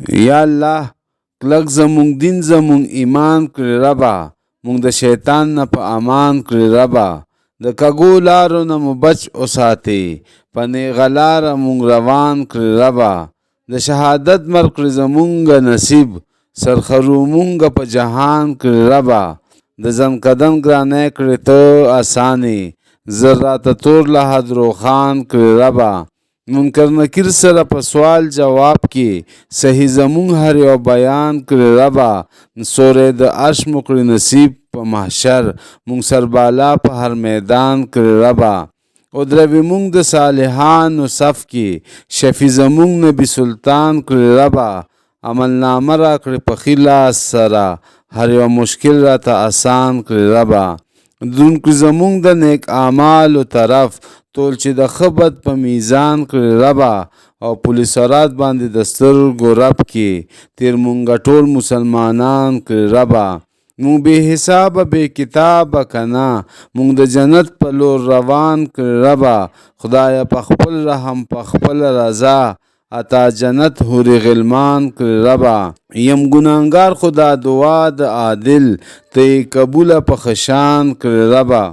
یا الله کلک زمونږ دین زمونږ ایمان کړي ربه، مونږ د شیطان نه په امان کړي ربه. د کږو لارو نه مو بچ وساتې، په نیغه لاره مونږ روان کړي ربه. د شهادت مرګ کړي زمونږ نصیب، سرخرو مونږ په جهان کړي ربه. د ځنکدن ګرانۍ کړي ته اسانې، زر راته تور له حد روښان کړي ربه. منکر نکیر سره په سوال جواب کې صحیح زمونږ هر یو بیان کړي ربه. سورې د عرش مو کړي نصیب په محشر، مونږ سربالا په هر میدان کړي ربه. ودروي مونږ د صالحانو صف کې، شفیع زمونږ نبي سلطان کړي ربه. عملنامه را کړي په ښي لاس سره، هر یو مشکل راته آسان کړي ربه. دون کړي زمونږ د نیک اعمالو طرف، ټول چې د ښه بد په میزان کړي ربه. او پولیسورات باندې د سترګو رب کې، تیر مونږه ټول مسلمانان کړي ربه. مونږ بې حسابه بې کتابه کنه، مونږ د جنت په لور روان کړي ربه. خدایه په خپل رحم په خپل رضا، عطا جنت حورې غلمان کړي ربه. یم ګناهګار خدا دعا د عادل، ته یې قبوله په ښه شان کړي ربه.